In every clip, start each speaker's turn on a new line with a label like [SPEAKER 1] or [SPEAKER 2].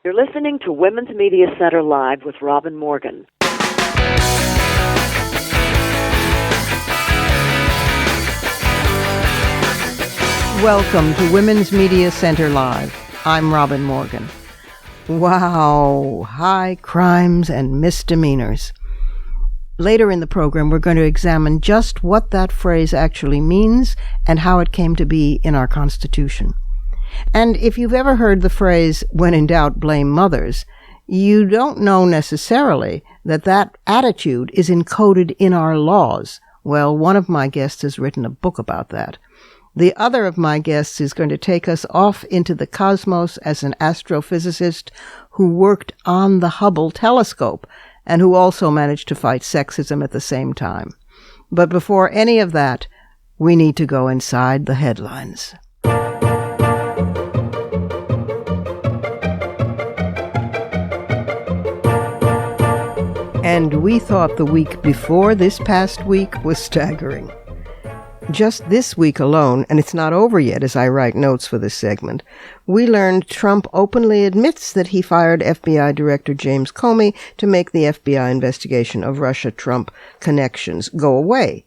[SPEAKER 1] You're listening to Women's Media Center Live with Robin Morgan.
[SPEAKER 2] Welcome to Women's Media Center Live. I'm Robin Morgan. Wow, high crimes and misdemeanors. Later in the program, we're going to examine just what that phrase actually means and how it came to be in our Constitution. And if you've ever heard the phrase, when in doubt, blame mothers, you don't know necessarily that that attitude is encoded in our laws. Well, one of my guests has written a book about that. The other of my guests is going to take us off into the cosmos as an astrophysicist who worked on the Hubble telescope and who also managed to fight sexism at the same time. But before any of that, we need to go inside the headlines. And we thought the week before this past week was staggering. Just this week alone, and it's not over yet as I write notes for this segment, we learned Trump openly admits that he fired FBI Director James Comey to make the FBI investigation of Russia-Trump connections go away.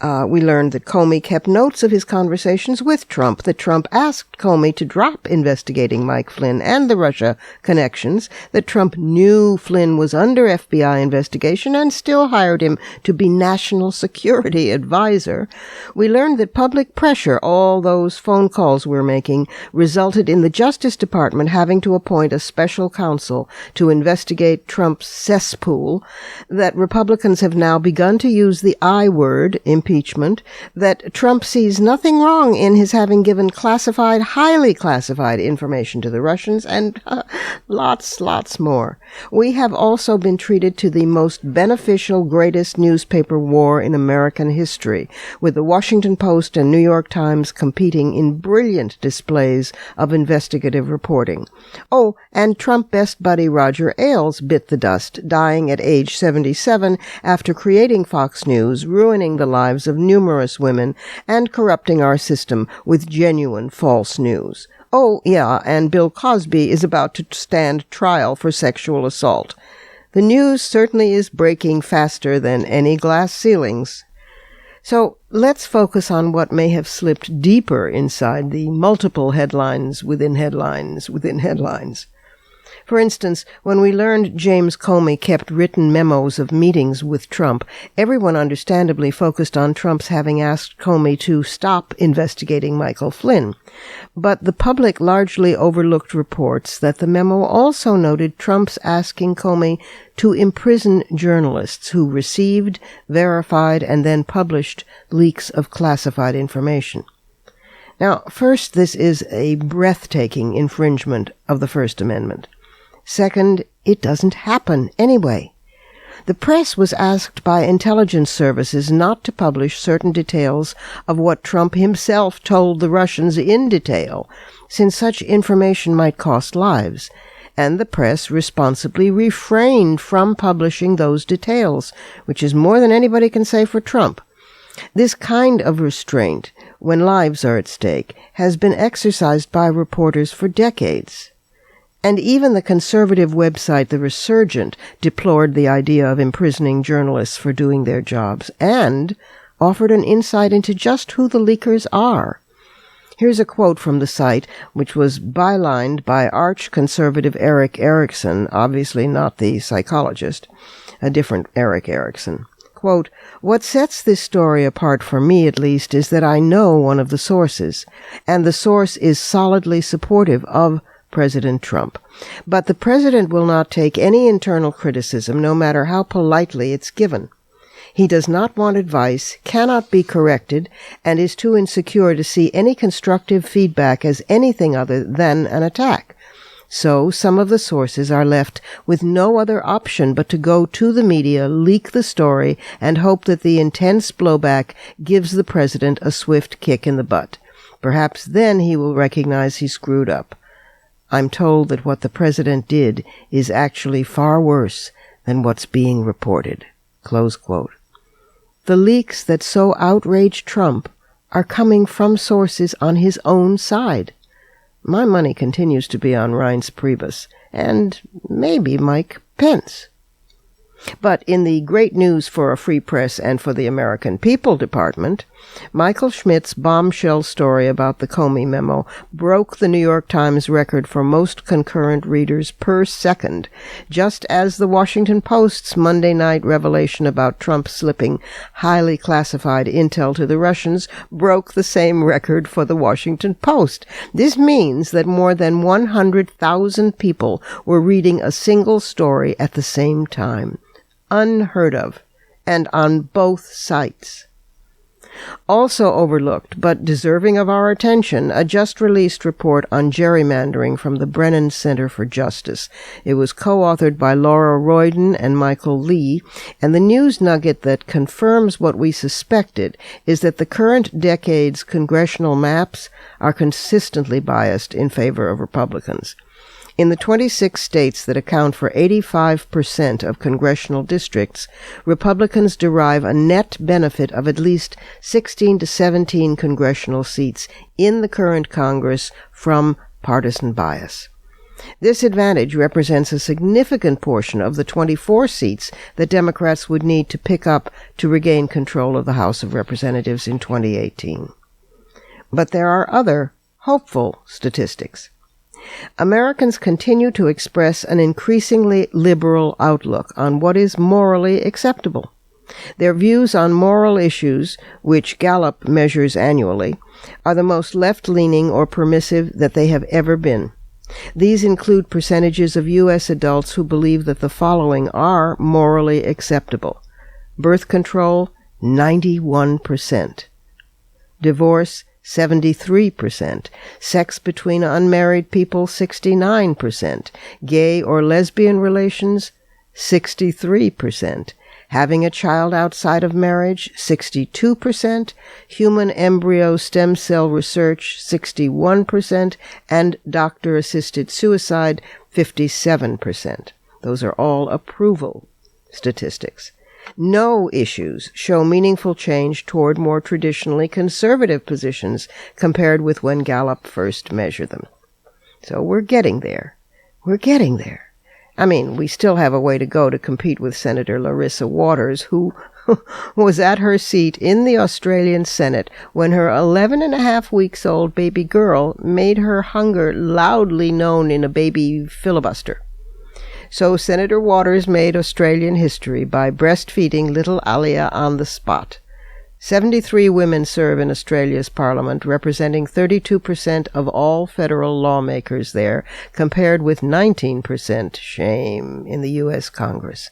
[SPEAKER 2] We learned that Comey kept notes of his conversations with Trump, that Trump asked Comey to drop investigating Mike Flynn and the Russia connections, that Trump knew Flynn was under FBI investigation and still hired him to be national security advisor. We learned that public pressure, all those phone calls we're making, resulted in the Justice Department having to appoint a special counsel to investigate Trump's cesspool, that Republicans have now begun to use the I word, impeachment, that Trump sees nothing wrong in his having given classified, highly classified information to the Russians, and lots more. We have also been treated to the most beneficial, greatest newspaper war in American history, with the Washington Post and New York Times competing in brilliant displays of investigative reporting. Oh, and Trump best buddy Roger Ailes bit the dust, dying at age 77 after creating Fox News, ruining the lives of numerous women, and corrupting our system with genuine false news. Oh, yeah, and Bill Cosby is about to stand trial for sexual assault. The news certainly is breaking faster than any glass ceilings. So let's focus on what may have slipped deeper inside the multiple headlines within headlines within headlines. For instance, when we learned James Comey kept written memos of meetings with Trump, everyone understandably focused on Trump's having asked Comey to stop investigating Michael Flynn. But the public largely overlooked reports that the memo also noted Trump's asking Comey to imprison journalists who received, verified, and then published leaks of classified information. Now, first, this is a breathtaking infringement of the First Amendment. Second, it doesn't happen anyway. The press was asked by intelligence services not to publish certain details of what Trump himself told the Russians in detail, since such information might cost lives, and the press responsibly refrained from publishing those details, which is more than anybody can say for Trump. This kind of restraint, when lives are at stake, has been exercised by reporters for decades. And even the conservative website The Resurgent deplored the idea of imprisoning journalists for doing their jobs and offered an insight into just who the leakers are. Here's a quote from the site, which was bylined by arch-conservative Eric Erickson, obviously not the psychologist, a different Eric Erickson. Quote, "What sets this story apart for me, at least, is that I know one of the sources, and the source is solidly supportive of President Trump. But the president will not take any internal criticism, no matter how politely it's given. He does not want advice, cannot be corrected, and is too insecure to see any constructive feedback as anything other than an attack. So some of the sources are left with no other option but to go to the media, leak the story, and hope that the intense blowback gives the president a swift kick in the butt. Perhaps then he will recognize he screwed up. I'm told that what the president did is actually far worse than what's being reported." Close quote. The leaks that so outrage Trump are coming from sources on his own side. My money continues to be on Reince Priebus and maybe Mike Pence. But in the great news for a free press and for the American People Department, Michael Schmidt's bombshell story about the Comey memo broke the New York Times record for most concurrent readers per second, just as the Washington Post's Monday night revelation about Trump slipping highly classified intel to the Russians broke the same record for the Washington Post. This means that more than 100,000 people were reading a single story at the same time. Unheard of, and on both sites. Also overlooked, but deserving of our attention, a just-released report on gerrymandering from the Brennan Center for Justice. It was co-authored by Laura Royden and Michael Lee, and the news nugget that confirms what we suspected is that the current decade's congressional maps are consistently biased in favor of Republicans. In the 26 states that account for 85% of congressional districts, Republicans derive a net benefit of at least 16 to 17 congressional seats in the current Congress from partisan bias. This advantage represents a significant portion of the 24 seats that Democrats would need to pick up to regain control of the House of Representatives in 2018. But there are other hopeful statistics. Americans continue to express an increasingly liberal outlook on what is morally acceptable. Their views on moral issues, which Gallup measures annually, are the most left-leaning or permissive that they have ever been. These include percentages of U.S. adults who believe that the following are morally acceptable: birth control, 91%; divorce, 73%; sex between unmarried people, 69%; gay or lesbian relations, 63%; having a child outside of marriage, 62%; human embryo stem cell research, 61%; and doctor-assisted suicide, 57%. Those are all approval statistics. No issues show meaningful change toward more traditionally conservative positions compared with when Gallup first measured them. So we're getting there. We're getting there. I mean, we still have a way to go to compete with Senator Larissa Waters, who was at her seat in the Australian Senate when her 11-and-a-half-weeks-old baby girl made her hunger loudly known in a baby filibuster. So Senator Waters made Australian history by breastfeeding little Alia on the spot. 73 women serve in Australia's parliament, representing 32% of all federal lawmakers there, compared with 19%, shame, in the U.S. Congress.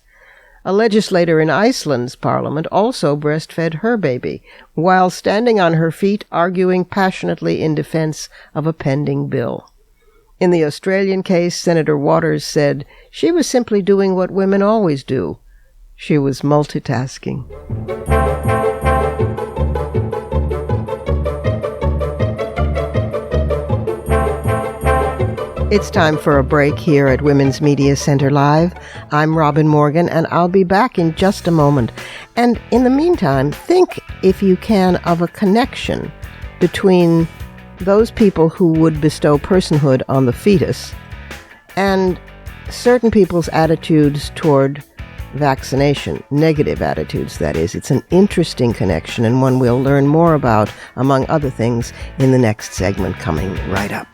[SPEAKER 2] A legislator in Iceland's parliament also breastfed her baby, while standing on her feet arguing passionately in defense of a pending bill. In the Australian case, Senator Waters said she was simply doing what women always do. She was multitasking. It's time for a break here at Women's Media Center Live. I'm Robin Morgan, and I'll be back in just a moment. And in the meantime, think, if you can, of a connection between those people who would bestow personhood on the fetus and certain people's attitudes toward vaccination, negative attitudes, that is. It's an interesting connection and one we'll learn more about, among other things, in the next segment coming right up.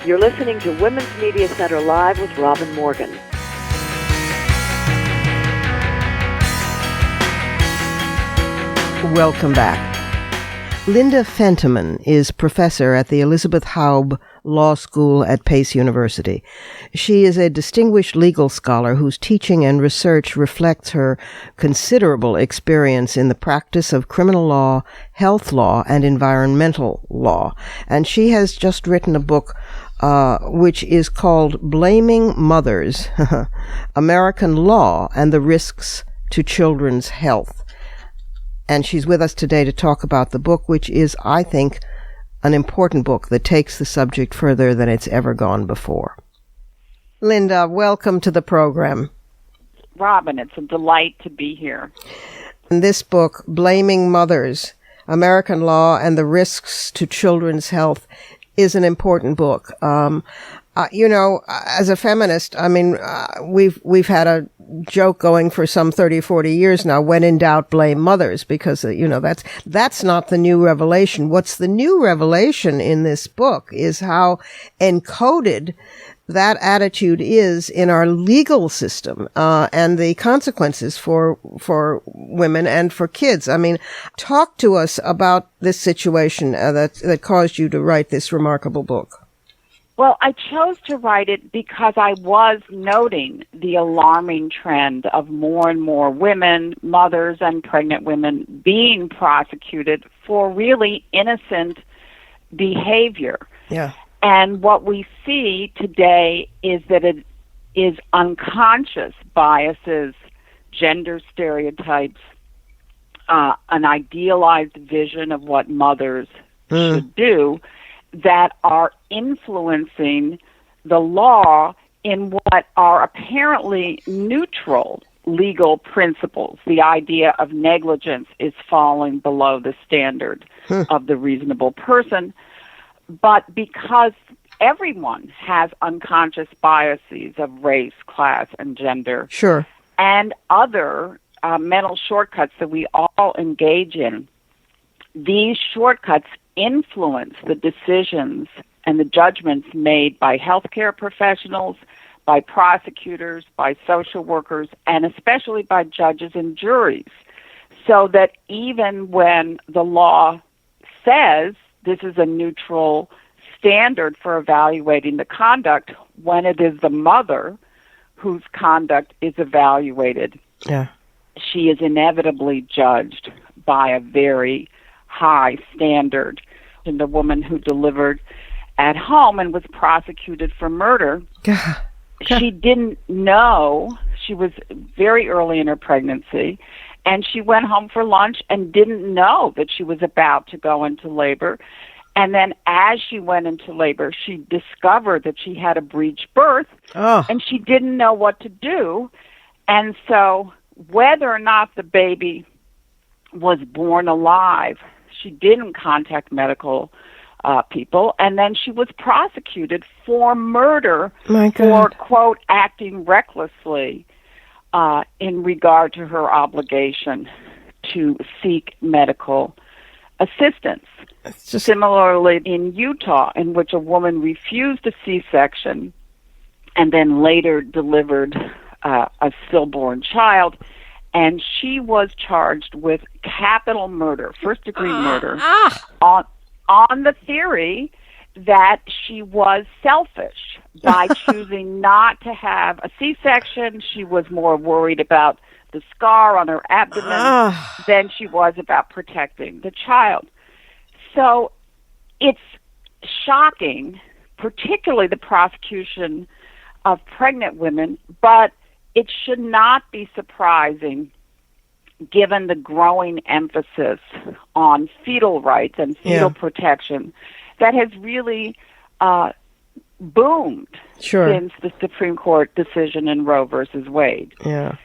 [SPEAKER 1] You're listening to Women's Media Center Live with Robin Morgan.
[SPEAKER 2] Welcome back. Linda Fentiman is professor at the Elizabeth Haub Law School at Pace University. She is a distinguished legal scholar whose teaching and research reflects her considerable experience in the practice of criminal law, health law, and environmental law. And she has just written a book which is called Blaming Mothers, American Law and the Risks to Children's Health. And she's with us today to talk about the book, which is, I think, an important book that takes the subject further than it's ever gone before. Linda, welcome to the program.
[SPEAKER 3] Robin, it's a delight to be here.
[SPEAKER 2] In this book, Blaming Mothers, American Law and the Risks to Children's Health, is an important book. As a feminist, we've had a joke going for some 30, 40 years now, when in doubt, blame mothers, because, that's not the new revelation. What's the new revelation in this book is how encoded that attitude is in our legal system, and the consequences for women and for kids. Talk to us about this situation that caused you to write this remarkable book.
[SPEAKER 3] Well, I chose to write it because I was noting the alarming trend of more and more women, mothers, and pregnant women being prosecuted for really innocent behavior.
[SPEAKER 2] Yeah.
[SPEAKER 3] And what we see today is that it is unconscious biases, gender stereotypes, an idealized vision of what mothers should do that are influencing the law in what are apparently neutral legal principles. The idea of negligence is falling below the standard of the reasonable person. But because everyone has unconscious biases of race, class, and gender,
[SPEAKER 2] sure,
[SPEAKER 3] and other mental shortcuts that we all engage in, these shortcuts influence the decisions and the judgments made by healthcare professionals, by prosecutors, by social workers, and especially by judges and juries. So that even when the law says this is a neutral standard for evaluating the conduct, when it is the mother whose conduct is evaluated, she is inevitably judged by a very high standard. And the woman who delivered at home and was prosecuted for murder, she didn't know. She was very early in her pregnancy, and she went home for lunch and didn't know that she was about to go into labor. And then as she went into labor, she discovered that she had a breech birth, and she didn't know what to do. And so whether or not the baby was born alive, she didn't contact medical people, and then she was prosecuted for murder for, quote, acting recklessly in regard to her obligation to seek medical assistance. Similarly, in Utah, in which a woman refused a C-section and then later delivered a stillborn child, and she was charged with capital murder, first-degree murder, on the theory that she was selfish by choosing not to have a C-section. She was more worried about the scar on her abdomen than she was about protecting the child. So it's shocking, particularly the prosecution of pregnant women, but it should not be surprising given the growing emphasis on fetal rights and fetal protection that has really boomed since the Supreme Court decision in Roe versus Wade.
[SPEAKER 2] Yeah.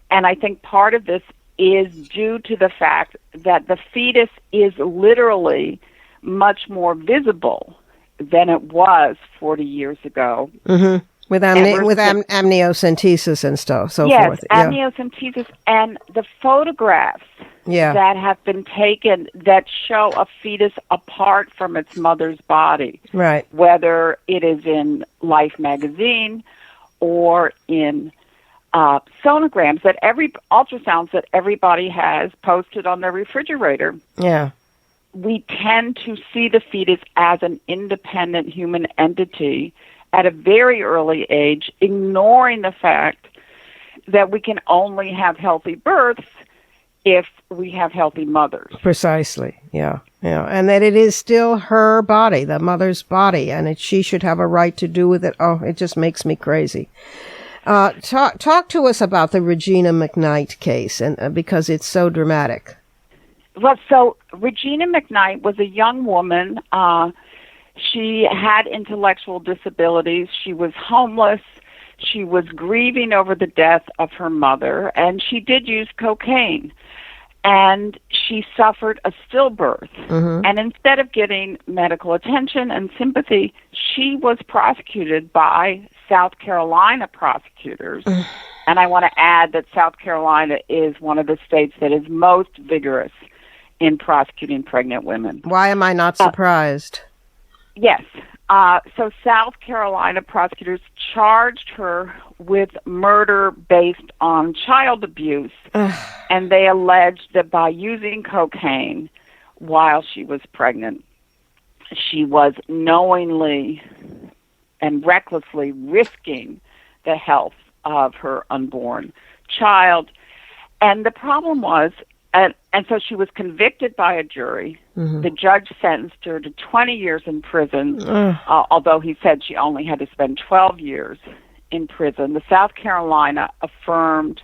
[SPEAKER 3] And I think part of this is due to the fact that the fetus is literally much more visible than it was 40 years ago.
[SPEAKER 2] Mm-hmm. With amniocentesis and stuff, forth.
[SPEAKER 3] Yes, amniocentesis and the photographs that have been taken that show a fetus apart from its mother's body.
[SPEAKER 2] Right.
[SPEAKER 3] Whether it is in Life magazine or in sonograms ultrasounds that everybody has posted on their refrigerator.
[SPEAKER 2] Yeah.
[SPEAKER 3] We tend to see the fetus as an independent human entity at a very early age, ignoring the fact that we can only have healthy births if we have healthy mothers.
[SPEAKER 2] Precisely, yeah. And that it is still her body, the mother's body, and she should have a right to do with it. Oh, it just makes me crazy. Talk to us about the Regina McKnight case, and because it's so dramatic.
[SPEAKER 3] Well, so Regina McKnight was a young woman. She had intellectual disabilities. She was homeless. She was grieving over the death of her mother, and she did use cocaine. And she suffered a stillbirth.
[SPEAKER 2] Mm-hmm.
[SPEAKER 3] And instead of getting medical attention and sympathy, she was prosecuted by South Carolina prosecutors. And I want to add that South Carolina is one of the states that is most vigorous in prosecuting pregnant women.
[SPEAKER 2] Why am I not surprised?
[SPEAKER 3] Yes. So South Carolina prosecutors charged her with murder based on child abuse, and they alleged that by using cocaine while she was pregnant, she was knowingly and recklessly risking the health of her unborn child. And the problem was, and so she was convicted by a jury. Mm-hmm. The judge sentenced her to 20 years in prison, although he said she only had to spend 12 years in prison. The South Carolina affirmed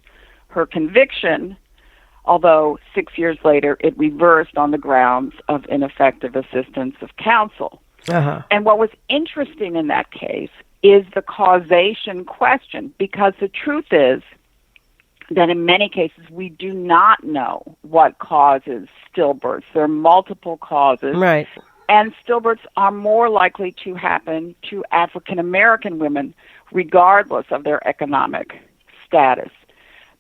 [SPEAKER 3] her conviction, although 6 years later it reversed on the grounds of ineffective assistance of counsel.
[SPEAKER 2] Uh-huh.
[SPEAKER 3] And what was interesting in that case is the causation question, because the truth is that in many cases we do not know what causes stillbirths. There are multiple causes.
[SPEAKER 2] Right.
[SPEAKER 3] And stillbirths are more likely to happen to African American women regardless of their economic status.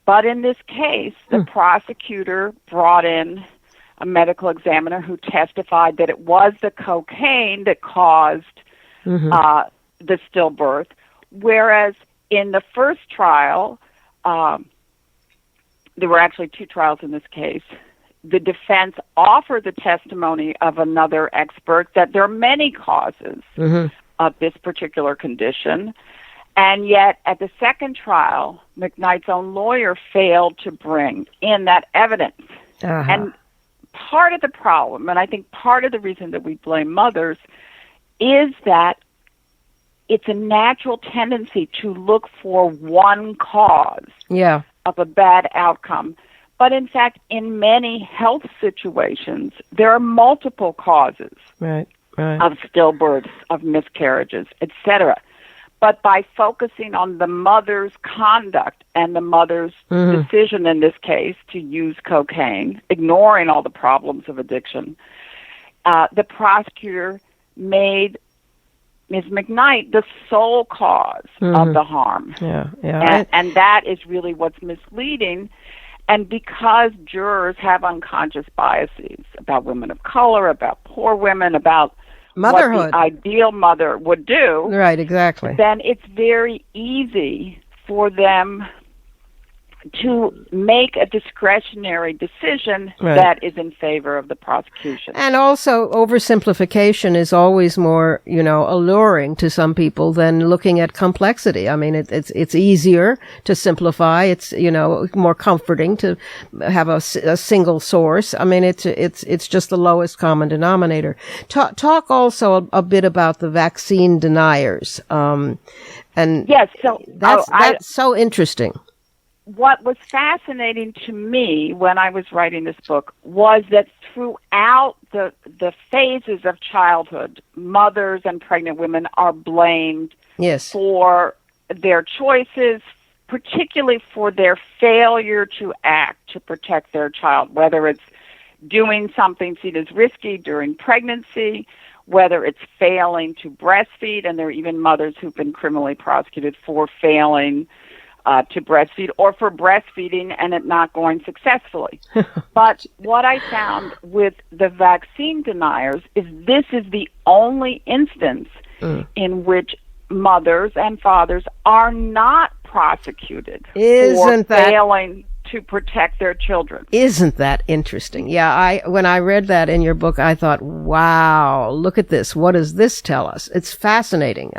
[SPEAKER 3] But in this case, the prosecutor brought in a medical examiner who testified that it was the cocaine that caused the stillbirth, whereas in the first trial, there were actually two trials in this case. The defense offered the testimony of another expert that there are many causes of this particular condition. And yet, at the second trial, McKnight's own lawyer failed to bring in that evidence. And part of the problem, and I think part of the reason that we blame mothers, is that it's a natural tendency to look for one cause of a bad outcome. But in fact, in many health situations, there are multiple causes of stillbirths, of miscarriages, etc. But by focusing on the mother's conduct and the mother's decision in this case to use cocaine, ignoring all the problems of addiction, the prosecutor made Ms. McKnight the sole cause of the harm. And that is really what's misleading. And because jurors have unconscious biases about women of color, about poor women, about
[SPEAKER 2] motherhood,
[SPEAKER 3] what the ideal mother would do,
[SPEAKER 2] right, exactly,
[SPEAKER 3] then it's very easy for them to make a discretionary decision that is in favor of the prosecution.
[SPEAKER 2] And also, oversimplification is always more, alluring to some people than looking at complexity. I mean, it's easier to simplify. It's, more comforting to have a single source. I mean, it's just the lowest common denominator. Talk also a bit about the vaccine deniers. And
[SPEAKER 3] yes, so
[SPEAKER 2] that's so interesting.
[SPEAKER 3] What was fascinating to me when I was writing this book was that throughout the phases of childhood, mothers and pregnant women are blamed for their choices, particularly for their failure to act to protect their child, whether it's doing something seen as risky during pregnancy, whether it's failing to breastfeed, and there are even mothers who've been criminally prosecuted for failing to breastfeed, or for breastfeeding and it not going successfully. But what I found with the vaccine deniers is this is the only instance in which mothers and fathers are not prosecuted for failing to protect their children.
[SPEAKER 2] Isn't that interesting? Yeah, when I read that in your book, I thought, wow, look at this. What does this tell us? It's fascinating.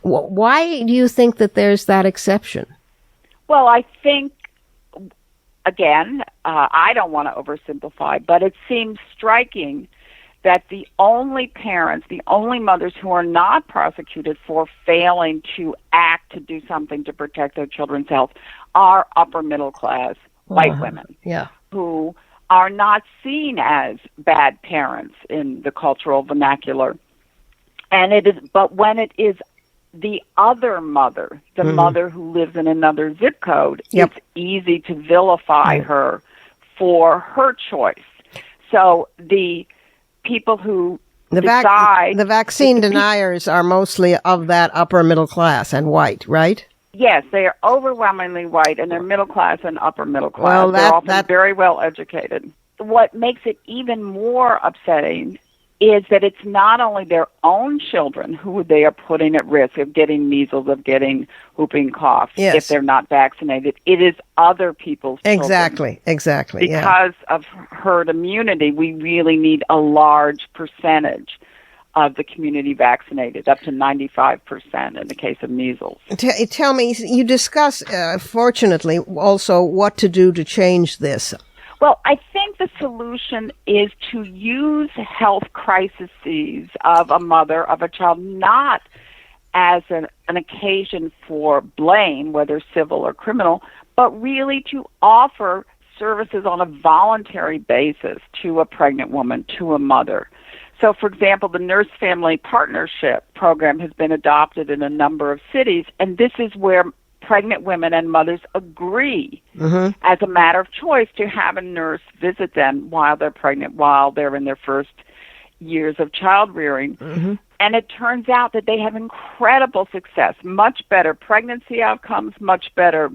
[SPEAKER 2] Why do you think that there's that exception?
[SPEAKER 3] Well, I think, again, I don't want to oversimplify, but it seems striking that the only parents, the only mothers who are not prosecuted for failing to act to do something to protect their children's health are upper middle class white women who are not seen as bad parents in the cultural vernacular. And but when it is the other mother, the mother who lives in another zip code,
[SPEAKER 2] Yep.
[SPEAKER 3] it's easy to vilify her for her choice. So the people who decide...
[SPEAKER 2] The vaccine deniers are mostly of that upper middle class and white, right?
[SPEAKER 3] Yes, they are overwhelmingly white, and they're middle class and upper middle class.
[SPEAKER 2] Well,
[SPEAKER 3] they're often very well educated. What makes it even more upsetting is that it's not only their own children who they are putting at risk of getting measles, of getting whooping cough, if they're not vaccinated. It is other people's children.
[SPEAKER 2] Exactly.
[SPEAKER 3] Because of herd immunity, we really need a large percentage of the community vaccinated, up to 95% in the case of measles.
[SPEAKER 2] Tell me, you discuss, fortunately, also what to do to change this.
[SPEAKER 3] Well, I think the solution is to use health crises of a mother, of a child, not as an occasion for blame, whether civil or criminal, but really to offer services on a voluntary basis to a pregnant woman, to a mother. So, for example, the Nurse Family Partnership program has been adopted in a number of cities, and this is where pregnant women and mothers agree as a matter of choice to have a nurse visit them while they're pregnant, while they're in their first years of child rearing. And it turns out that they have incredible success, much better pregnancy outcomes, much better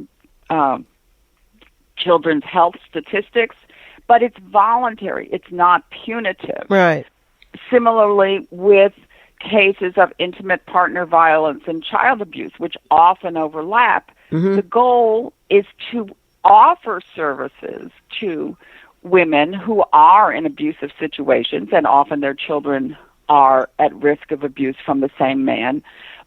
[SPEAKER 3] children's health statistics, but it's voluntary. It's not punitive.
[SPEAKER 2] Right.
[SPEAKER 3] Similarly, with cases of intimate partner violence and child abuse, which often overlap, the goal is to offer services to women who are in abusive situations, and often their children are at risk of abuse from the same man,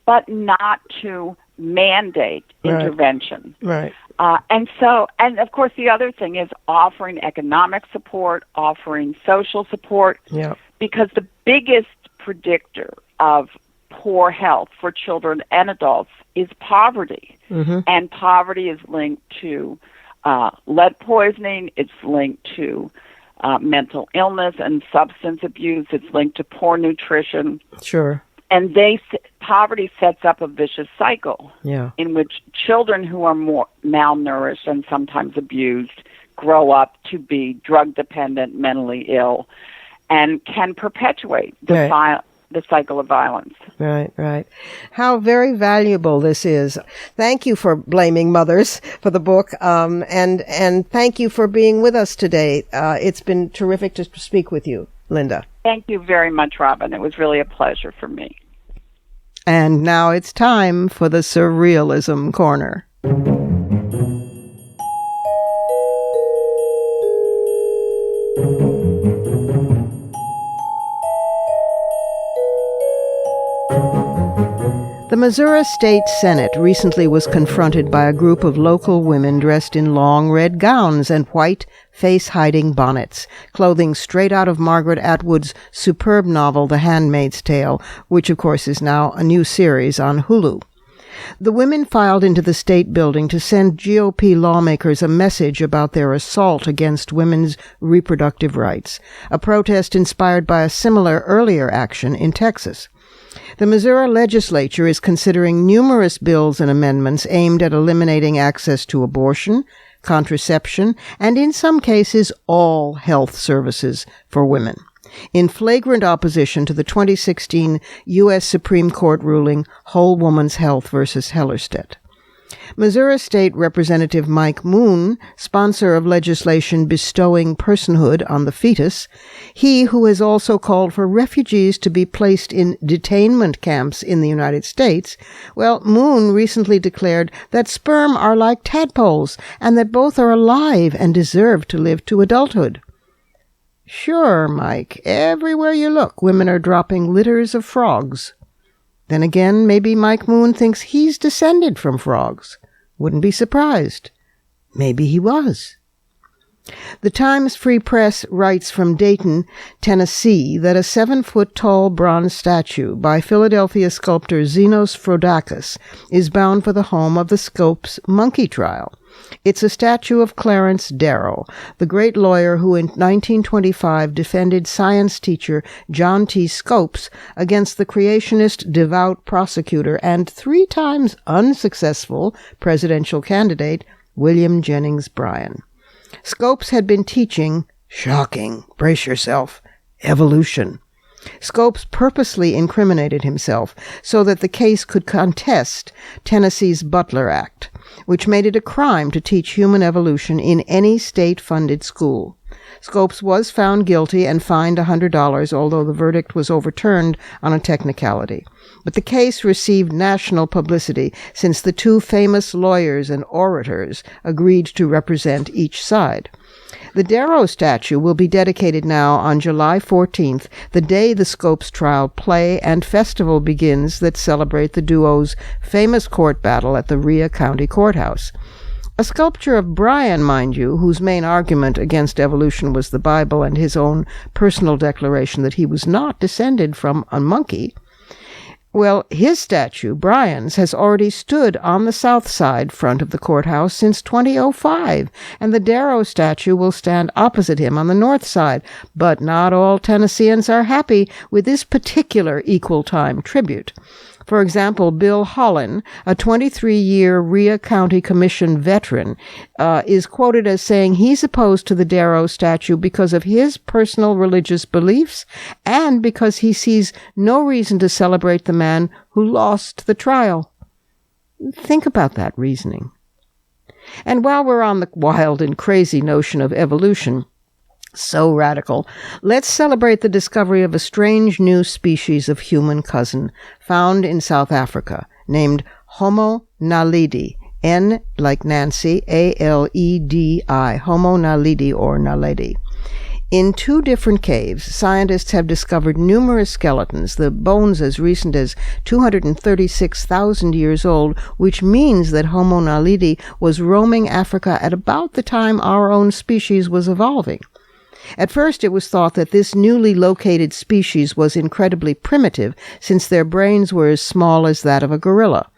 [SPEAKER 3] but not to mandate intervention.
[SPEAKER 2] Right.
[SPEAKER 3] And of course, the other thing is offering economic support, offering social support, because the biggest predictor of poor health for children and adults is poverty. And poverty is linked to lead poisoning, it's linked to mental illness and substance abuse, it's linked to poor nutrition.
[SPEAKER 2] Sure.
[SPEAKER 3] And poverty sets up a vicious cycle in which children who are more malnourished and sometimes abused grow up to be drug dependent, mentally ill, and can perpetuate the cycle of violence.
[SPEAKER 2] Right. How very valuable this is. Thank you for blaming mothers for the book, and thank you for being with us today. It's been terrific to speak with you, Linda.
[SPEAKER 3] Thank you very much, Robin. It was really a pleasure for me.
[SPEAKER 2] And now it's time for the Surrealism Corner. The Missouri State Senate recently was confronted by a group of local women dressed in long red gowns and white, face-hiding bonnets, clothing straight out of Margaret Atwood's superb novel The Handmaid's Tale, which of course is now a new series on Hulu. The women filed into the state building to send GOP lawmakers a message about their assault against women's reproductive rights, a protest inspired by a similar earlier action in Texas. The Missouri legislature is considering numerous bills and amendments aimed at eliminating access to abortion, contraception, and in some cases all health services for women, in flagrant opposition to the 2016 U.S. Supreme Court ruling Whole Woman's Health versus Hellerstedt. Missouri State Representative Mike Moon, sponsor of legislation bestowing personhood on the fetus, he who has also called for refugees to be placed in detainment camps in the United States, well, Moon recently declared that sperm are like tadpoles and that both are alive and deserve to live to adulthood. Sure, Mike, everywhere you look, women are dropping litters of frogs. Then again, maybe Mike Moon thinks he's descended from frogs. Wouldn't be surprised. Maybe he was. The Times Free Press writes from Dayton, Tennessee, that a 7-foot-tall bronze statue by Philadelphia sculptor Zenos Frodakis is bound for the home of the Scopes monkey trial. It's a statue of Clarence Darrow, the great lawyer who in 1925 defended science teacher John T. Scopes against the creationist devout prosecutor and 3 times unsuccessful presidential candidate William Jennings Bryan. Scopes had been teaching, shocking, brace yourself, evolution. Scopes purposely incriminated himself so that the case could contest Tennessee's Butler Act, which made it a crime to teach human evolution in any state-funded school. Scopes was found guilty and fined $100, although the verdict was overturned on a technicality. But the case received national publicity since the 2 famous lawyers and orators agreed to represent each side. The Darrow statue will be dedicated now on July 14th, the day the Scopes trial play and festival begins that celebrate the duo's famous court battle at the Rhea County Courthouse. A sculpture of Bryan, mind you, whose main argument against evolution was the Bible and his own personal declaration that he was not descended from a monkey. Well, his statue, Bryan's, has already stood on the south side front of the courthouse since 2005, and the Darrow statue will stand opposite him on the north side. But not all Tennesseans are happy with this particular equal time tribute. For example, Bill Holland, a 23-year Rhea County Commission veteran, is quoted as saying he's opposed to the Darrow statue because of his personal religious beliefs and because he sees no reason to celebrate the man who lost the trial. Think about that reasoning. And while we're on the wild and crazy notion of evolution, so radical, let's celebrate the discovery of a strange new species of human cousin found in South Africa, named Homo naledi, N like Nancy, A-L-E-D-I, Homo naledi or naledi. In 2 different caves, scientists have discovered numerous skeletons, the bones as recent as 236,000 years old, which means that Homo naledi was roaming Africa at about the time our own species was evolving. At first it was thought that this newly located species was incredibly primitive, since their brains were as small as that of a gorilla.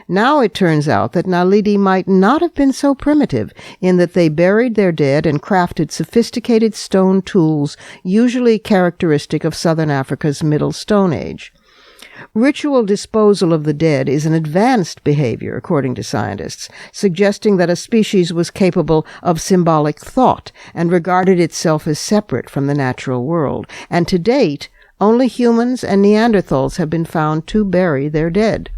[SPEAKER 2] Now it turns out that Naledi might not have been so primitive, in that they buried their dead and crafted sophisticated stone tools, usually characteristic of southern Africa's Middle Stone Age. Ritual disposal of the dead is an advanced behavior, according to scientists, suggesting that a species was capable of symbolic thought and regarded itself as separate from the natural world. And to date, only humans and Neanderthals have been found to bury their dead.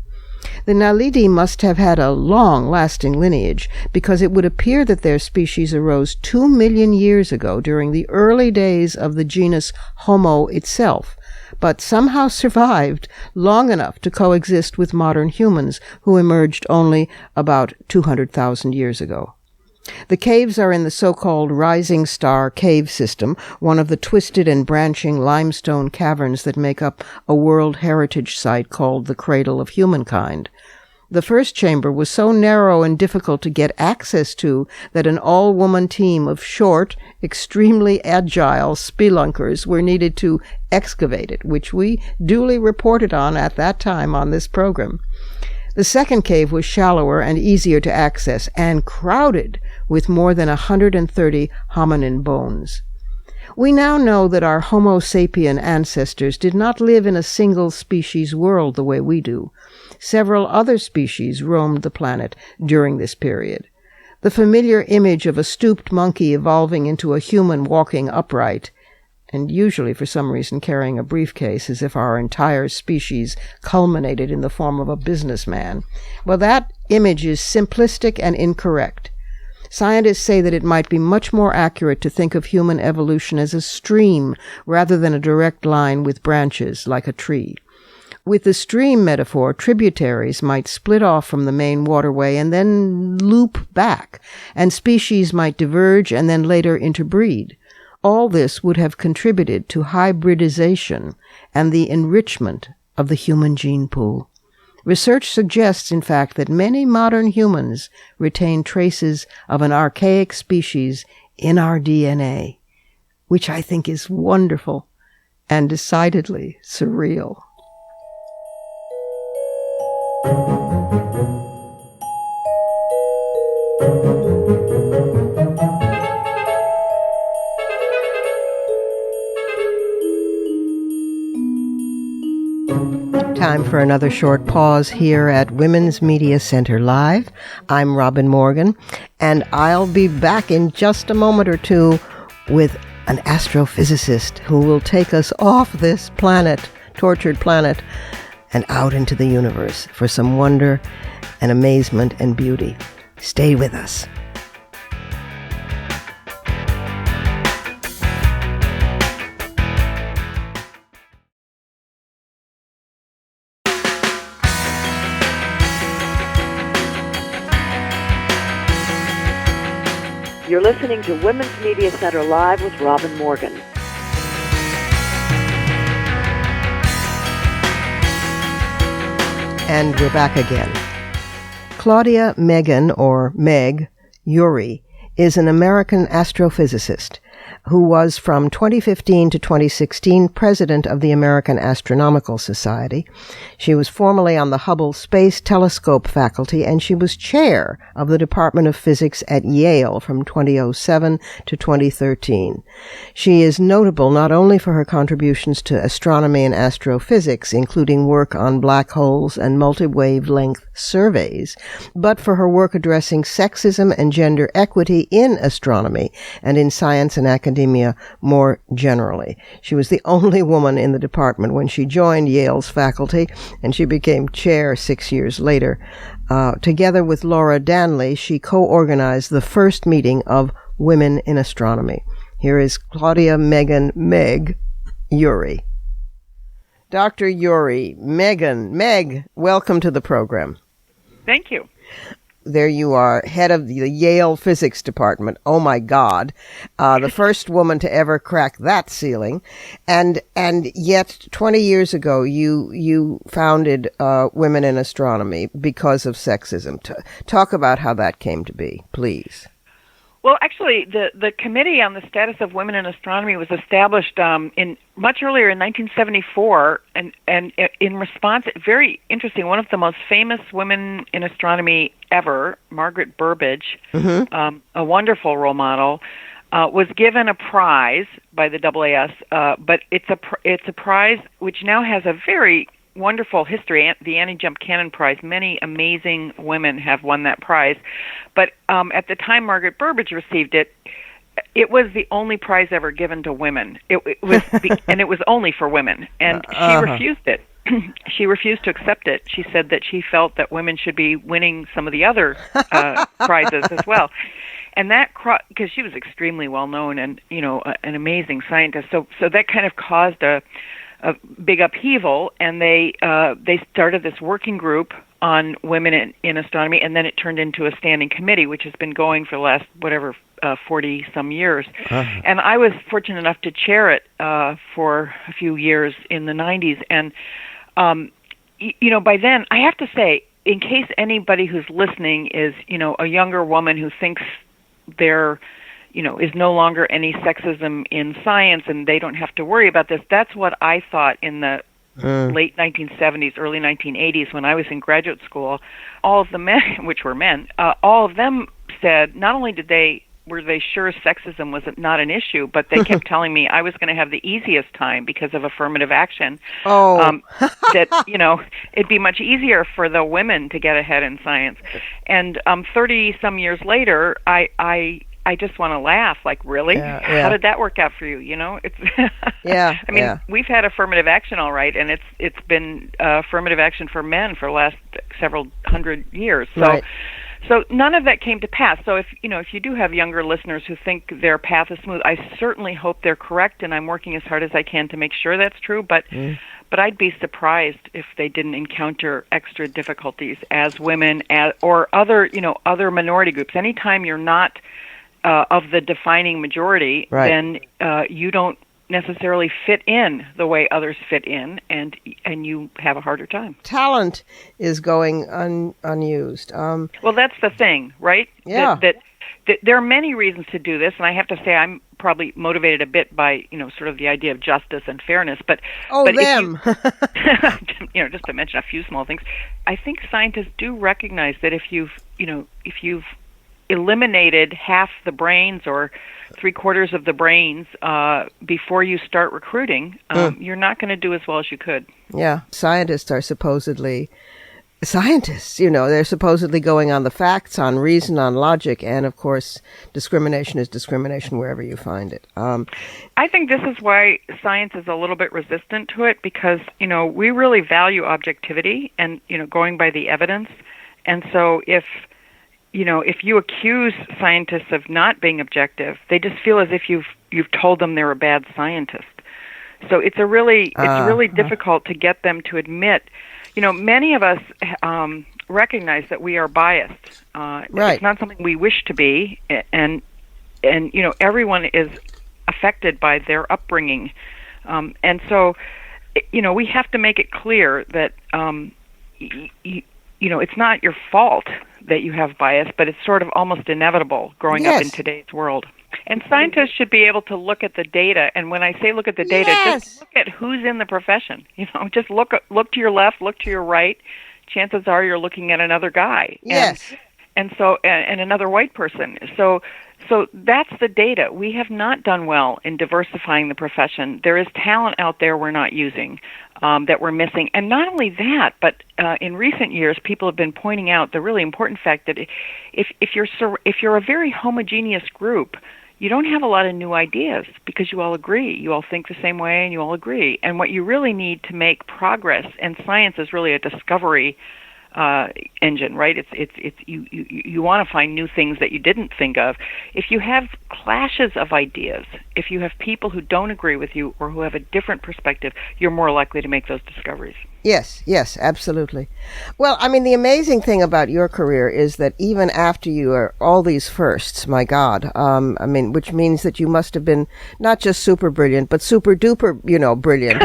[SPEAKER 2] The Naledi must have had a long-lasting lineage, because it would appear that their species arose 2 million years ago during the early days of the genus Homo itself, but somehow survived long enough to coexist with modern humans who emerged only about 200,000 years ago. The caves are in the so-called Rising Star Cave System, one of the twisted and branching limestone caverns that make up a World Heritage Site called the Cradle of Humankind. The first chamber was so narrow and difficult to get access to that an all-woman team of short, extremely agile spelunkers were needed to excavate it, which we duly reported on at that time on this program. The second cave was shallower and easier to access, and crowded with more than 130 hominin bones. We now know that our Homo sapien ancestors did not live in a single species world the way we do. Several other species roamed the planet during this period. The familiar image of a stooped monkey evolving into a human walking upright, and usually for some reason carrying a briefcase as if our entire species culminated in the form of a businessman. Well, that image is simplistic and incorrect. Scientists say that it might be much more accurate to think of human evolution as a stream rather than a direct line with branches like a tree. With the stream metaphor, tributaries might split off from the main waterway and then loop back, and species might diverge and then later interbreed. All this would have contributed to hybridization and the enrichment of the human gene pool. Research suggests, in fact, that many modern humans retain traces of an archaic species in our DNA, which I think is wonderful and decidedly surreal. Time for another short pause here at Women's Media Center Live. I'm Robin Morgan, and I'll be back in just a moment or two with an astrophysicist who will take us off this planet, tortured planet, and out into the universe for some wonder and amazement and beauty. Stay with us.
[SPEAKER 1] You're listening to Women's Media Center Live with Robin Morgan.
[SPEAKER 2] And we're back again. Claudia Megan, or Meg, Urry is an American astrophysicist who was from 2015 to 2016 president of the American Astronomical Society. She was formerly on the Hubble Space Telescope faculty, and she was chair of the Department of Physics at Yale from 2007 to 2013. She is notable not only for her contributions to astronomy and astrophysics, including work on black holes and multi-wavelength surveys, but for her work addressing sexism and gender equity in astronomy and in science and academia more generally. She was the only woman in the department when she joined Yale's faculty, and she became chair 6 years later. Together with Laura Danley, she co-organized the first meeting of Women in Astronomy. Here is Claudia Megan Meg Urry. Dr. Urry, Meg, welcome to the program.
[SPEAKER 3] Thank you.
[SPEAKER 2] There you are, head of the Yale Physics Department. Oh my God. The first woman to ever crack that ceiling. And yet 20 years ago you founded Women in Astronomy because of sexism. Talk about how that came to be, please.
[SPEAKER 3] Well, actually, the Committee on the Status of Women in Astronomy was established in much earlier in 1974, and in response, very interesting, one of the most famous women in astronomy ever, Margaret Burbidge, a wonderful role model, was given a prize by the AAS, but it's a prize which now has a very wonderful history, the Annie Jump Cannon Prize. Many amazing women have won that prize. But at the time Margaret Burbidge received it, it was the only prize ever given to women. It was, and it was only for women. And she refused it. She refused to accept it. She said that she felt that women should be winning some of the other prizes as well. And that, because she was extremely well known and an amazing scientist, so that kind of caused a big upheaval, and they started this working group on women in astronomy, and then it turned into a standing committee, which has been going for the last 40-some years. And I was fortunate enough to chair it for a few years in the 90s. And by then, I have to say, in case anybody who's listening is a younger woman who thinks they're is no longer any sexism in science and they don't have to worry about this. That's what I thought in the late 1970s, early 1980s when I was in graduate school. All of the men, which were men, all of them said not only were they sure sexism was not an issue, but they kept telling me I was going to have the easiest time because of affirmative action. That, it'd be much easier for the women to get ahead in science. And 30-some years later, I just want to laugh. Like, really? Yeah. How did that work out for you? It's. I mean, we've had affirmative action, all right, and it's been affirmative action for men for the last several hundred years. So, right. So none of that came to pass. So if you do have younger listeners who think their path is smooth, I certainly hope they're correct, and I'm working as hard as I can to make sure that's true. But I'd be surprised if they didn't encounter extra difficulties as women, or other minority groups. Anytime you're not of the defining majority, right, then you don't necessarily fit in the way others fit in, and you have a harder time.
[SPEAKER 2] Talent is going unused.
[SPEAKER 3] Well, that's the thing, right?
[SPEAKER 2] Yeah.
[SPEAKER 3] That there are many reasons to do this, and I have to say I'm probably motivated a bit by, sort of the idea of justice and fairness. But
[SPEAKER 2] them.
[SPEAKER 3] Just to mention a few small things, I think scientists do recognize that if you've eliminated half the brains or 3/4 of the brains before you start recruiting, you're not going to do as well as you could.
[SPEAKER 2] Yeah, scientists are supposedly scientists. They're supposedly going on the facts, on reason, on logic, and of course, discrimination is discrimination wherever you find it.
[SPEAKER 3] I think this is why science is a little bit resistant to it, because we really value objectivity and going by the evidence, and so if you accuse scientists of not being objective, they just feel as if you've told them they're a bad scientist. So it's really difficult to get them to admit. Many of us recognize that we are biased.
[SPEAKER 2] Right.
[SPEAKER 3] It's not something we wish to be, and everyone is affected by their upbringing, and so we have to make it clear that it's not your fault that you have bias, but it's sort of almost inevitable growing up in today's world. And scientists should be able to look at the data, and when I say look at the data, just look at who's in the profession. Just look to your left, look to your right. Chances are you're looking at another guy.
[SPEAKER 2] Yes.
[SPEAKER 3] And another white person. So that's the data. We have not done well in diversifying the profession. There is talent out there we're not using, that we're missing. And not only that, but in recent years, people have been pointing out the really important fact that if you're a very homogeneous group, you don't have a lot of new ideas because you all agree. You all think the same way and you all agree. And what you really need to make progress, and science is really a discovery engine, right? It's you want to find new things that you didn't think of. If you have clashes of ideas, if you have people who don't agree with you or who have a different perspective, you're more likely to make those discoveries.
[SPEAKER 2] Yes, absolutely. Well, I mean, the amazing thing about your career is that even after you are all these firsts, my God, which means that you must have been not just super brilliant, but super duper, brilliant.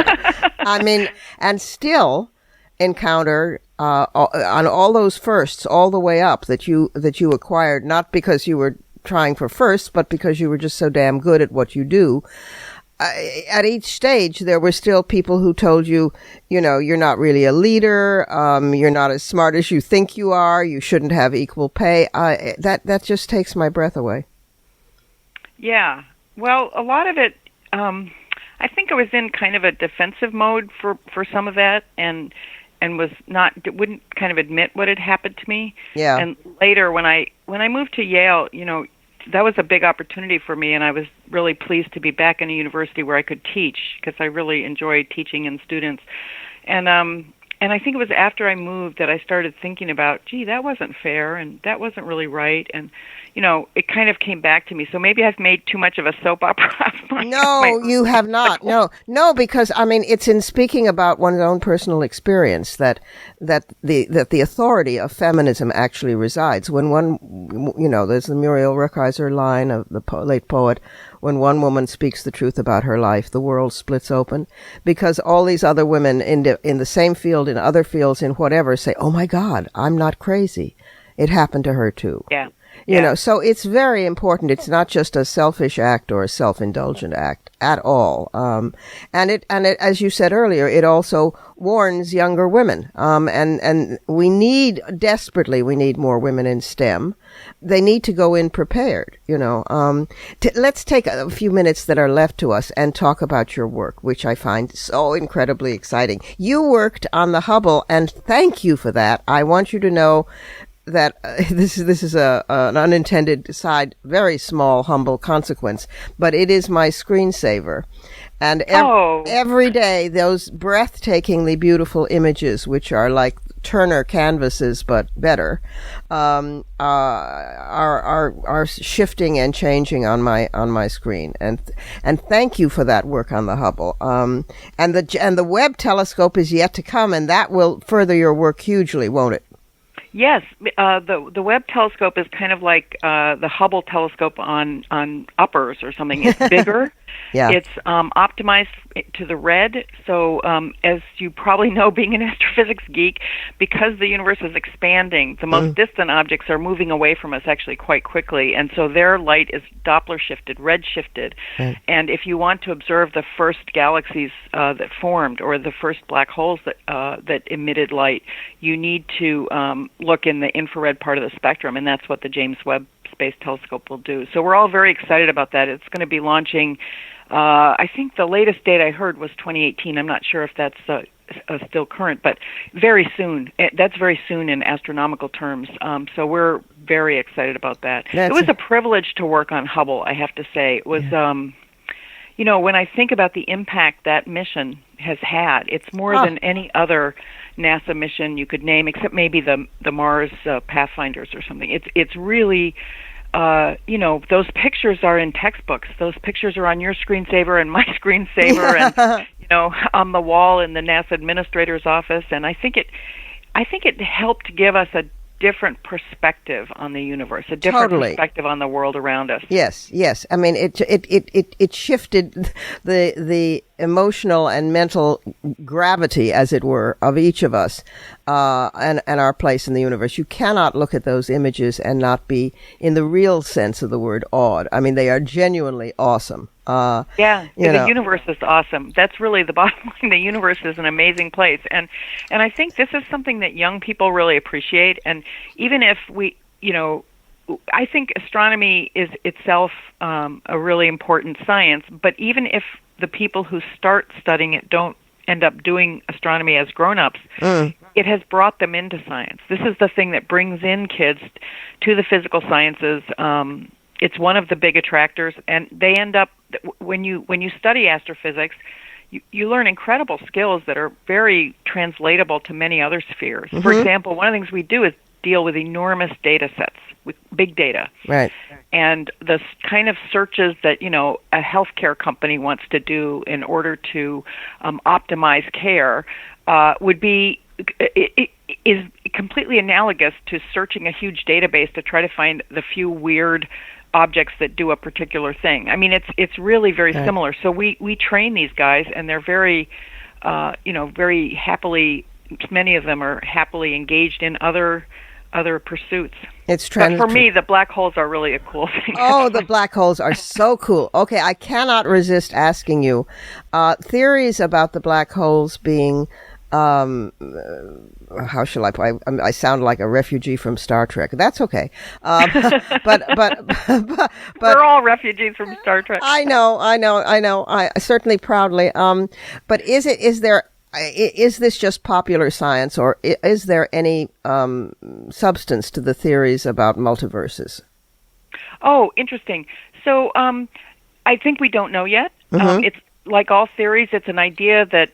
[SPEAKER 2] And still encounter on all those firsts all the way up that you acquired, not because you were trying for first, but because you were just so damn good at what you do. At each stage, there were still people who told you, you're not really a leader, you're not as smart as you think you are, you shouldn't have equal pay. That just takes my breath away.
[SPEAKER 3] Yeah. Well, a lot of it, I think I was in kind of a defensive mode for some of that, and wouldn't kind of admit what had happened to me.
[SPEAKER 2] Yeah.
[SPEAKER 3] And later, when I moved to Yale, that was a big opportunity for me, and I was really pleased to be back in a university where I could teach, because I really enjoyed teaching and students. And I think it was after I moved that I started thinking about, gee, that wasn't fair, and that wasn't really right, and it kind of came back to me. So maybe I've made too much of a soap opera.
[SPEAKER 2] No, you have not. No, because it's in speaking about one's own personal experience that the authority of feminism actually resides when one, there's the Muriel Rukeyser line of the late poet, when one woman speaks the truth about her life, the world splits open, because all these other women in the same field, in other fields, in whatever, say, "Oh my God, I'm not crazy. It happened to her too."
[SPEAKER 3] Yeah.
[SPEAKER 2] So it's very important. It's not just a selfish act or a self-indulgent act at all. And it, as you said earlier, it also warns younger women. And we desperately need more women in STEM. They need to go in prepared, Let's take a few minutes that are left to us and talk about your work, which I find so incredibly exciting. You worked on the Hubble, and thank you for that. I want you to know that this is an unintended side, very small, humble consequence, but it is my screensaver. And every day, those breathtakingly beautiful images, which are like Turner canvases but better, are shifting and changing on my screen. And thank you for that work on the Hubble. And the Webb telescope is yet to come, and that will further your work hugely, won't it?
[SPEAKER 3] Yes, the Webb telescope is kind of like the Hubble telescope on uppers or something. It's bigger.
[SPEAKER 2] Yeah.
[SPEAKER 3] It's optimized to the red. So as you probably know, being an astrophysics geek, because the universe is expanding, the most distant objects are moving away from us actually quite quickly, and so their light is Doppler shifted, red shifted.
[SPEAKER 2] Right.
[SPEAKER 3] And if you want to observe the first galaxies that formed, or the first black holes that emitted light, you need to look in the infrared part of the spectrum, and that's what the James Webb Space Telescope will do. So we're all very excited about that. It's going to be launching, I think the latest date I heard was 2018. I'm not sure if that's still current, but very soon. That's very soon in astronomical terms. So we're very excited about that. It was a privilege to work on Hubble, I have to say. It was, when I think about the impact that mission has had, it's more than any other NASA mission you could name, except maybe the Mars Pathfinders or something. It's really, those pictures are in textbooks. Those pictures are on your screensaver and my screensaver, and on the wall in the NASA administrator's office. And I think it helped give us a different perspective on the universe, a different perspective on the world around us.
[SPEAKER 2] Yes. I mean, it shifted the emotional and mental gravity, as it were, of each of us, and our place in the universe. You cannot look at those images and not be, in the real sense of the word, awed. I mean, they are genuinely awesome. The universe is awesome. That's really the bottom line. The universe is an amazing place, and I think this is something that young people really appreciate. And even if I think astronomy is itself a really important science, but even if the people who start studying it don't end up doing astronomy as grown-ups, it has brought them into science. This is the thing that brings in kids to the physical sciences. It's one of the big attractors, and they end up, when you study astrophysics, you learn incredible skills that are very translatable to many other spheres. For example, one of the things we do is deal with enormous data sets, with big data. Right. And the kind of searches that, a healthcare company wants to do in order to optimize care is completely analogous to searching a huge database to try to find the few weird objects that do a particular thing. I mean, it's really very similar. So we train these guys, and they're very, very happily, many of them are happily engaged in other pursuits. But for me, the black holes are really a cool thing. Oh, the black holes are so cool. Okay, I cannot resist asking you, theories about the black holes being, how shall I put? I sound like a refugee from Star Trek. That's okay. But
[SPEAKER 3] we're all refugees from Star Trek.
[SPEAKER 2] I know. I certainly proudly. But is this just popular science, or is there any substance to the theories about multiverses?
[SPEAKER 3] Oh, interesting. So I think we don't know yet. It's like all theories. It's an idea that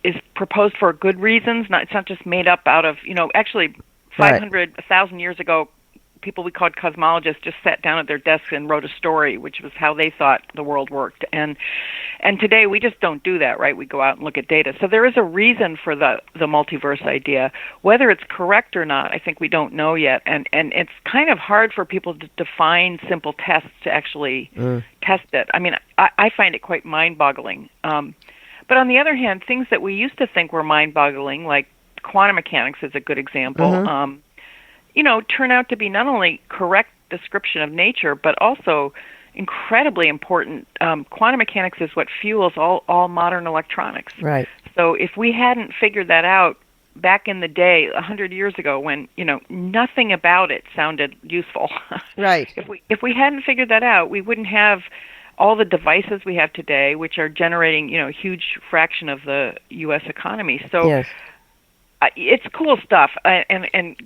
[SPEAKER 3] is proposed for good reasons. It's not just made up out of, actually 500, 1,000 years ago, people we called cosmologists just sat down at their desks and wrote a story, which was how they thought the world worked. And today we just don't do that, right? We go out and look at data. So there is a reason for the multiverse idea. Whether it's correct or not, I think we don't know yet. And it's kind of hard for people to define simple tests to actually test it. I mean, I find it quite mind-boggling. But on the other hand, things that we used to think were mind-boggling, like quantum mechanics is a good example, turn out to be not only correct description of nature, but also incredibly important. Quantum mechanics is what fuels all modern electronics. Right. So if we hadn't figured that out back in the day, 100 years ago, when nothing about it sounded useful. Right. If we hadn't figured that out, we wouldn't have all the devices we have today, which are generating, a huge fraction of the U.S. economy. So it's cool stuff. And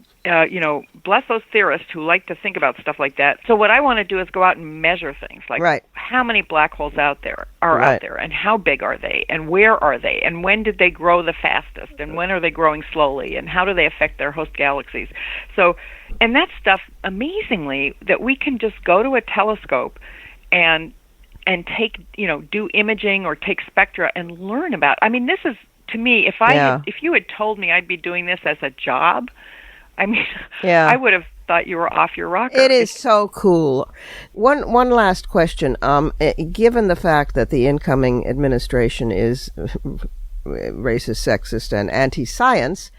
[SPEAKER 3] bless those theorists who like to think about stuff like that. So what I want to do is go out and measure things, like how many black holes out there, and how big are they, and where are they, and when did they grow the fastest, and when are they growing slowly, and how do they affect their host galaxies. So, and that stuff, amazingly, that we can just go to a telescope and take, do imaging or take spectra and learn about. I mean, this is, to me, if you had told me I'd be doing this as a job, I mean,
[SPEAKER 2] Yeah.
[SPEAKER 3] I would have thought you were off your rocker.
[SPEAKER 2] It is so cool. One last question. Given the fact that the incoming administration is racist, sexist, and anti-science,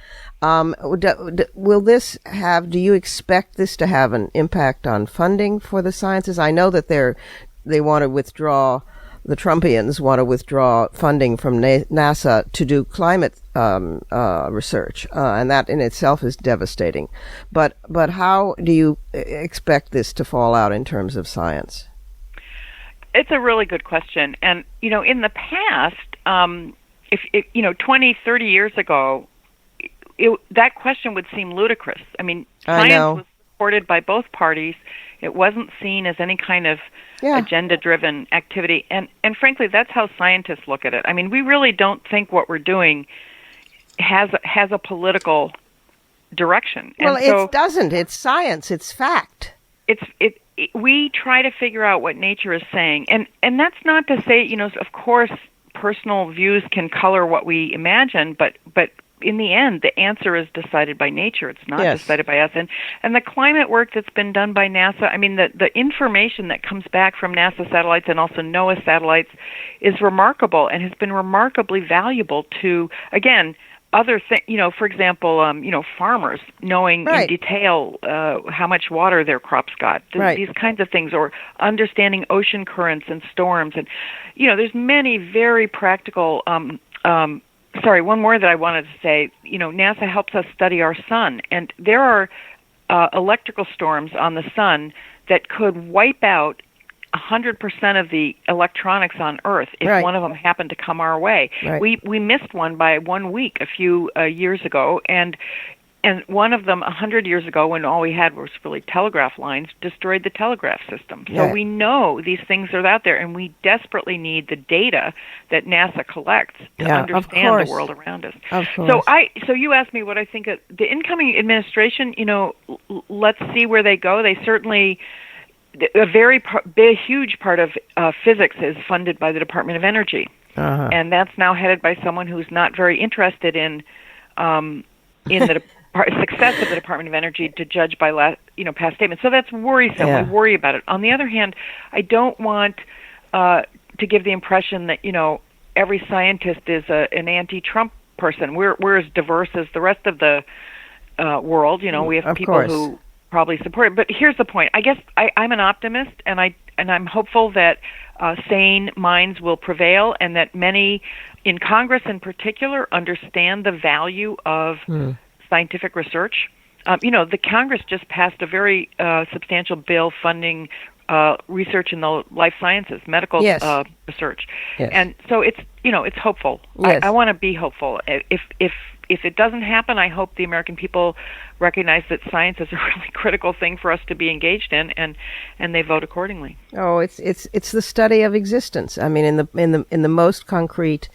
[SPEAKER 2] will this have? Do you expect this to have an impact on funding for the sciences? I know that they want to withdraw. The Trumpians want to withdraw funding from NASA to do climate research, and that in itself is devastating. But how do you expect this to fall out in terms of science?
[SPEAKER 3] It's a really good question. And, in the past, if 20, 30 years ago, that question would seem ludicrous. I mean, science was supported by both parties. It wasn't seen as any kind of agenda-driven activity. And frankly, that's how scientists look at it. I mean, we really don't think what we're doing has a political direction.
[SPEAKER 2] Well,
[SPEAKER 3] and so
[SPEAKER 2] it doesn't. It's science. It's fact.
[SPEAKER 3] We try to figure out what nature is saying. And that's not to say, of course, personal views can color what we imagine, but in the end, the answer is decided by nature. It's not decided by us. And the climate work that's been done by NASA, I mean, the information that comes back from NASA satellites and also NOAA satellites is remarkable and has been remarkably valuable to, again, other things, for example, farmers knowing in detail how much water their crops got, these kinds of things, or understanding ocean currents and storms. And, there's many very practical Sorry, one more that I wanted to say. NASA helps us study our sun, and there are electrical storms on the sun that could wipe out 100% of the electronics on Earth if one of them happened to come our way. Right. We missed one by 1 week a few years ago, and one of them 100 years ago, when all we had was really telegraph lines, destroyed the telegraph system. So we know these things are out there, and we desperately need the data that NASA collects to understand the world around us.
[SPEAKER 2] Of course.
[SPEAKER 3] So you asked me what I think of the incoming administration. Let's see where they go. They certainly, a very huge part of physics is funded by the Department of Energy, and that's now headed by someone who's not very interested in the success of the Department of Energy, to judge by past statements. So that's worrisome. We worry about it. On the other hand, I don't want to give the impression that every scientist is an anti-Trump person. We're as diverse as the rest of the world. We have people who probably support it. But here's the point. I guess I'm an optimist, and I'm hopeful that sane minds will prevail, and that many in Congress in particular understand the value of scientific research. The Congress just passed a very substantial bill funding research in the life sciences, medical research, and so it's hopeful. I want to be hopeful. If it doesn't happen, I hope the American people recognize that science is a really critical thing for us to be engaged in, and they vote accordingly.
[SPEAKER 2] Oh, it's the study of existence. I mean, in the most concrete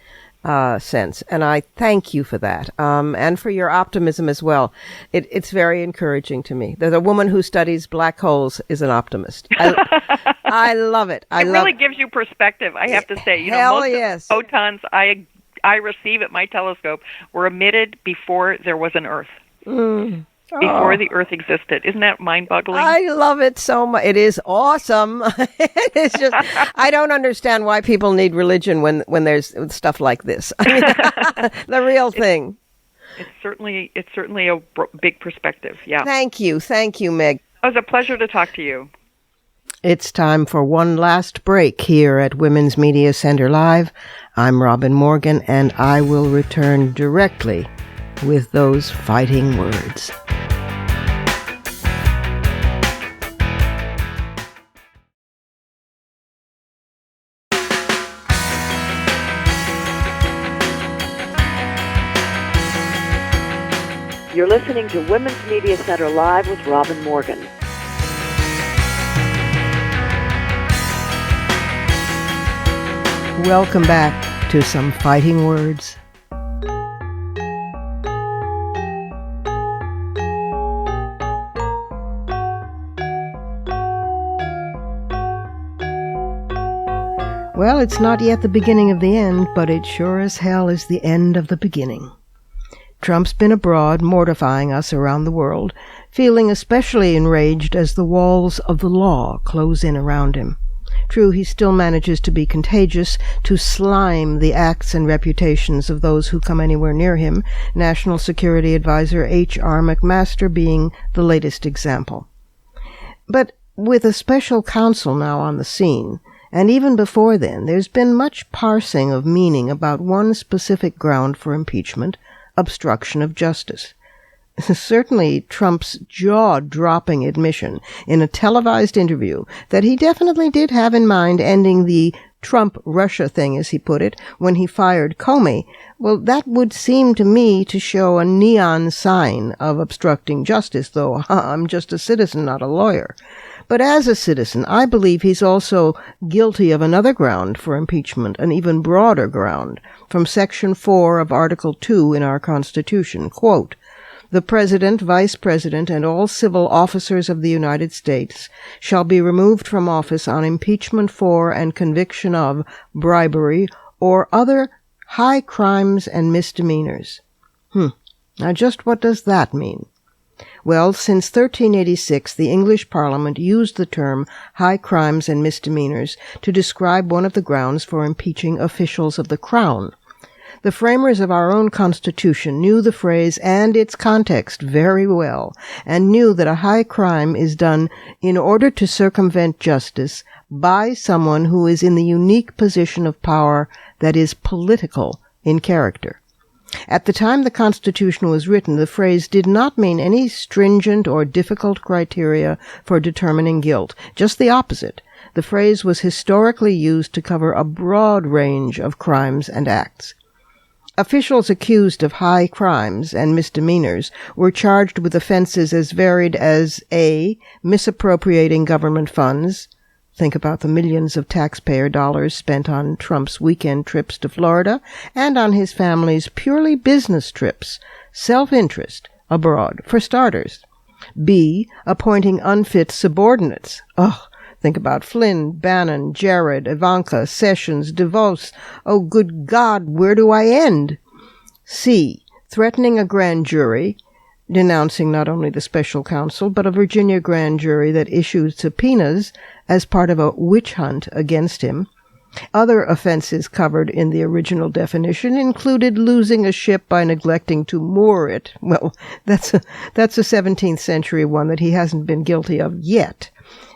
[SPEAKER 2] sense, and I thank you for that, and for your optimism as well. It's very encouraging to me that a woman who studies black holes is an optimist. I love it.
[SPEAKER 3] It really gives you perspective, I have to say. Most of the photons I receive at my telescope were emitted before there was an Earth. Before the Earth existed. Isn't that mind-boggling?
[SPEAKER 2] I love it so much. It is awesome. It's just, I don't understand why people need religion when there's stuff like this. I mean, the real thing.
[SPEAKER 3] It's certainly a big perspective. Yeah.
[SPEAKER 2] Thank you, Meg.
[SPEAKER 3] It was a pleasure to talk to you.
[SPEAKER 2] It's time for one last break here at Women's Media Center Live. I'm Robin Morgan, and I will return directly with those fighting words.
[SPEAKER 1] You're listening to Women's Media Center Live with Robin Morgan.
[SPEAKER 2] Welcome back to Some Fighting Words. Well, it's not yet the beginning of the end, but it sure as hell is the end of the beginning. Trump's been abroad, mortifying us around the world, feeling especially enraged as the walls of the law close in around him. True, he still manages to be contagious, to slime the acts and reputations of those who come anywhere near him, National Security Advisor H.R. McMaster being the latest example. But with a special counsel now on the scene, and even before then, there's been much parsing of meaning about one specific ground for impeachment, obstruction of justice. Certainly Trump's jaw-dropping admission in a televised interview that he definitely did have in mind ending the Trump-Russia thing, as he put it, when he fired Comey, well, that would seem to me to show a neon sign of obstructing justice, though I'm just a citizen, not a lawyer. But as a citizen, I believe he's also guilty of another ground for impeachment, an even broader ground, from Section 4 of Article 2 in our Constitution, quote, "The President, Vice President, and all civil officers of the United States shall be removed from office on impeachment for and conviction of bribery or other high crimes and misdemeanors." Now just what does that mean? Well, since 1386, the English Parliament used the term high crimes and misdemeanors to describe one of the grounds for impeaching officials of the Crown. The framers of our own Constitution knew the phrase and its context very well, and knew that a high crime is done in order to circumvent justice by someone who is in the unique position of power that is political in character. At the time the Constitution was written, the phrase did not mean any stringent or difficult criteria for determining guilt, just the opposite. The phrase was historically used to cover a broad range of crimes and acts. Officials accused of high crimes and misdemeanors were charged with offenses as varied as a. misappropriating government funds. Think about the millions of taxpayer dollars spent on Trump's weekend trips to Florida and on his family's purely business trips, self-interest abroad, for starters. B. appointing unfit subordinates. Think about Flynn, Bannon, Jared, Ivanka, Sessions, DeVos. Oh, good God, where do I end? C. threatening a grand jury, denouncing not only the special counsel, but a Virginia grand jury that issued subpoenas as part of a witch hunt against him. Other offenses covered in the original definition included losing a ship by neglecting to moor it. Well, that's a 17th century one that he hasn't been guilty of yet.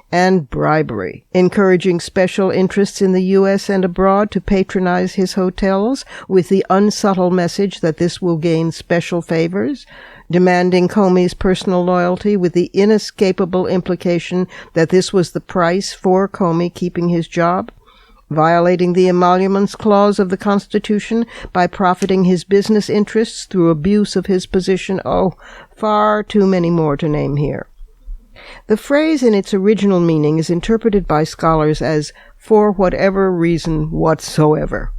[SPEAKER 2] And bribery, encouraging special interests in the U.S. and abroad to patronize his hotels with the unsubtle message that this will gain special favors, demanding Comey's personal loyalty with the inescapable implication that this was the price for Comey keeping his job, violating the emoluments clause of the Constitution by profiting his business interests through abuse of his position. Far too many more to name here. The phrase in its original meaning is interpreted by scholars as for whatever reason whatsoever.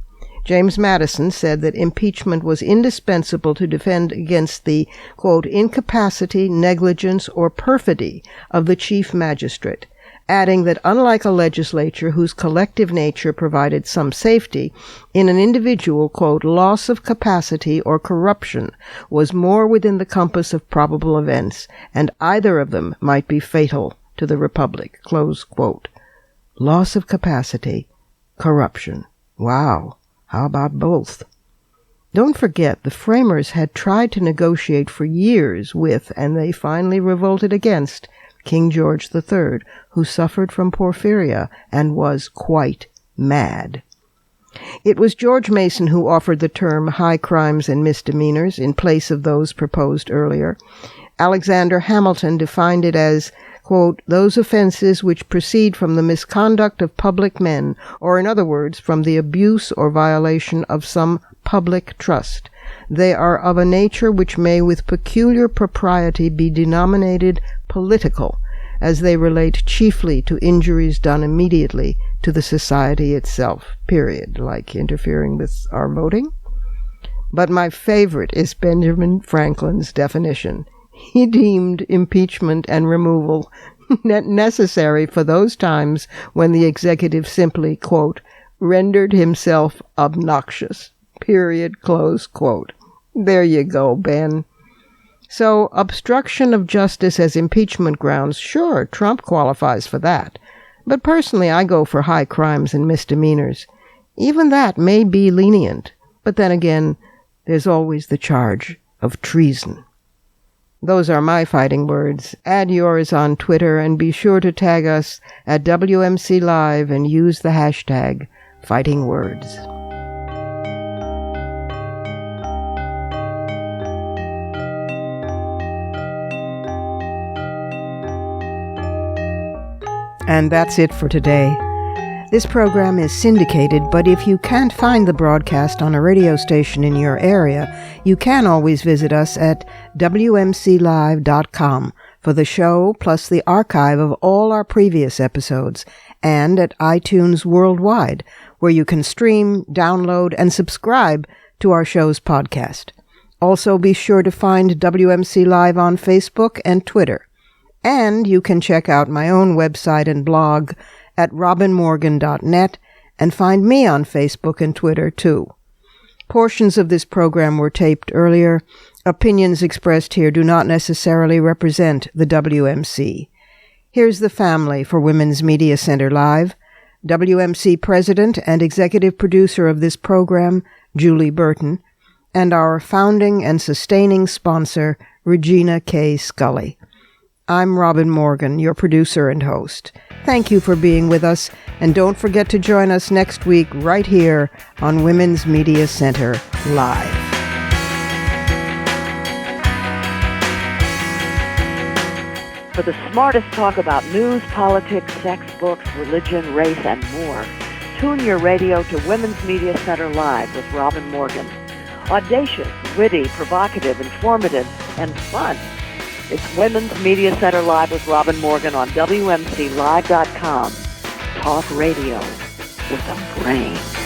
[SPEAKER 2] James Madison said that impeachment was indispensable to defend against the, quote, incapacity, negligence, or perfidy of the chief magistrate, adding that unlike a legislature whose collective nature provided some safety, in an individual, quote, loss of capacity or corruption was more within the compass of probable events, and either of them might be fatal to the republic, close quote. Loss of capacity, corruption. Wow, how about both? Don't forget, the framers had tried to negotiate for years with, and they finally revolted against, King George III, who suffered from porphyria and was quite mad. It was George Mason who offered the term high crimes and misdemeanors in place of those proposed earlier. Alexander Hamilton defined it as, quote, those offenses which proceed from the misconduct of public men, or in other words, from the abuse or violation of some public trust. They are of a nature which may with peculiar propriety be denominated political, as they relate chiefly to injuries done immediately to the society itself, period, like interfering with our voting. But my favorite is Benjamin Franklin's definition. He deemed impeachment and removal necessary for those times when the executive simply, quote, rendered himself obnoxious, period, close quote. There you go, Ben. So, obstruction of justice as impeachment grounds, sure, Trump qualifies for that. But personally, I go for high crimes and misdemeanors. Even that may be lenient, but then again, there's always the charge of treason. Those are my fighting words. Add yours on Twitter and be sure to tag us at WMC Live and use the hashtag #FightingWords. And that's it for today. This program is syndicated, but if you can't find the broadcast on a radio station in your area, you can always visit us at WMClive.com for the show plus the archive of all our previous episodes, and at iTunes Worldwide, where you can stream, download, and subscribe to our show's podcast. Also, be sure to find WMC Live on Facebook and Twitter. And you can check out my own website and blog at robinmorgan.net and find me on Facebook and Twitter, too. Portions of this program were taped earlier. Opinions expressed here do not necessarily represent the WMC. Here's the family for Women's Media Center Live. WMC President and Executive Producer of this program, Julie Burton, and our founding and sustaining sponsor, Regina K. Scully. I'm Robin Morgan, your producer and host. Thank you for being with us, and don't forget to join us next week right here on Women's Media Center Live.
[SPEAKER 1] For the smartest talk about news, politics, sex, books, religion, race, and more, tune your radio to Women's Media Center Live with Robin Morgan. Audacious, witty, provocative, informative, and fun. It's Women's Media Center Live with Robin Morgan on WMCLive.com. Talk radio with a brain.